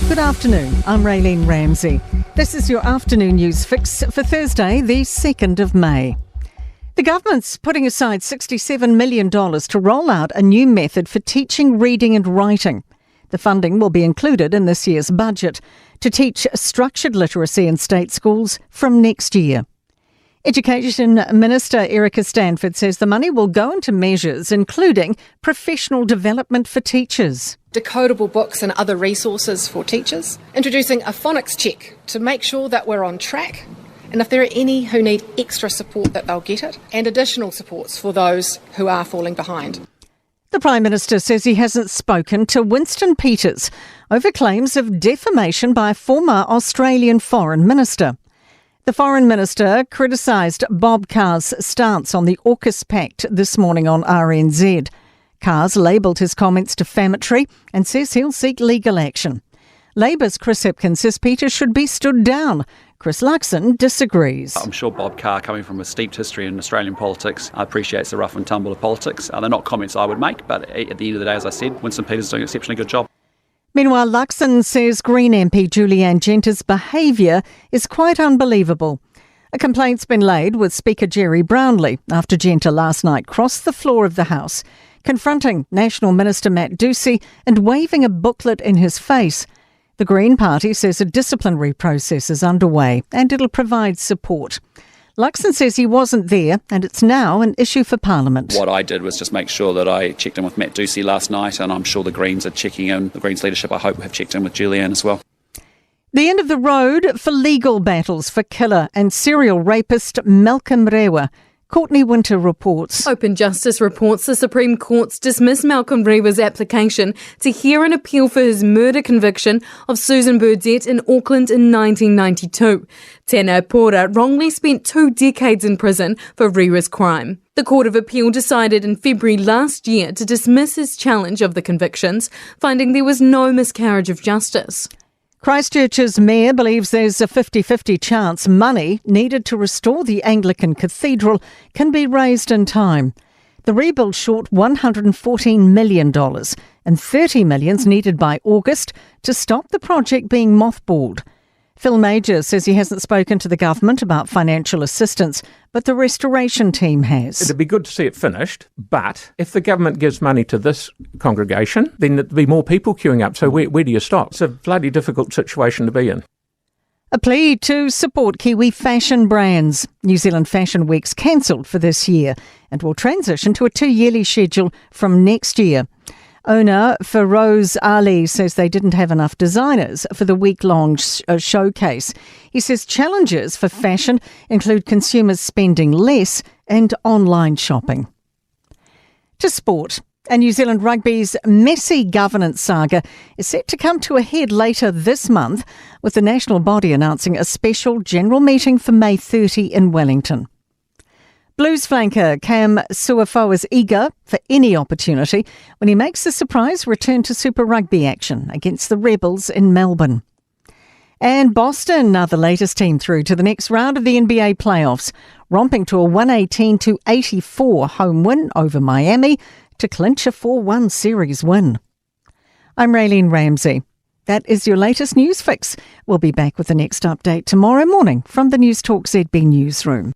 Good afternoon, I'm Raylene Ramsey. This is your afternoon news fix for Thursday, the 2nd of May. The government's putting aside $67 million to roll out a new method for teaching reading and writing. The funding will be included in this year's budget to teach structured literacy in state schools from next year. Education Minister Erica Stanford says the money will go into measures including professional development for teachers, decodable books and other resources for teachers, introducing a phonics check to make sure that we're on track, and if there are any who need extra support that they'll get it, and additional supports for those who are falling behind. The Prime Minister says he hasn't spoken to Winston Peters over claims of defamation by a former Australian Foreign Minister. The Foreign Minister criticised Bob Carr's stance on the AUKUS Pact this morning on RNZ. Carr's labelled his comments defamatory and says he'll seek legal action. Labour's Chris Hipkins says Peters should be stood down. Chris Luxon disagrees. I'm sure Bob Carr, coming from a steeped history in Australian politics, appreciates the rough and tumble of politics. They're not comments I would make, but at the end of the day, as I said, Winston Peters is doing an exceptionally good job. Meanwhile, Luxon says Green MP Julianne Genter's behaviour is quite unbelievable. A complaint's been laid with Speaker Jerry Brownlee after Genter last night crossed the floor of the House, confronting National Minister Matt Ducey and waving a booklet in his face. The Green Party says a disciplinary process is underway and it'll provide support. Luxon says he wasn't there and it's now an issue for Parliament. What I did was just make sure that I checked in with Matt Ducey last night, and I'm sure the Greens are checking in. The Greens leadership, I hope, have checked in with Julianne as well. The end of the road for legal battles for killer and serial rapist Malcolm Rewa. Courtney Winter reports. Open Justice reports the Supreme Court's dismissed Malcolm Rewa's application to hear an appeal for his murder conviction of Susan Burdett in Auckland in 1992. Tēnā Pora wrongly spent 2 decades in prison for Rewa's crime. The Court of Appeal decided in February last year to dismiss his challenge of the convictions, finding there was no miscarriage of justice. Christchurch's mayor believes there's a 50-50 chance money needed to restore the Anglican Cathedral can be raised in time. The rebuild short $114 million and $30 million needed by August to stop the project being mothballed. Phil Major says he hasn't spoken to the government about financial assistance, but the restoration team has. It'd be good to see it finished, but if the government gives money to this congregation, then there'd be more people queuing up. So where do you stop? It's a bloody difficult situation to be in. A plea to support Kiwi fashion brands. New Zealand Fashion Week's cancelled for this year and will transition to a 2-yearly schedule from next year. Owner Feroz Ali says they didn't have enough designers for the week-long showcase. He says challenges for fashion include consumers spending less and online shopping. To sport. And New Zealand Rugby's messy governance saga is set to come to a head later this month, with the national body announcing a special general meeting for May 30 in Wellington. Blues flanker Cam Suafoa is eager for any opportunity when he makes a surprise return to Super Rugby action against the Rebels in Melbourne. And Boston are the latest team through to the next round of the NBA playoffs, romping to a 118-84 home win over Miami to clinch a 4-1 series win. I'm Raylene Ramsey. That is your latest news fix. We'll be back with the next update tomorrow morning from the Newstalk ZB newsroom.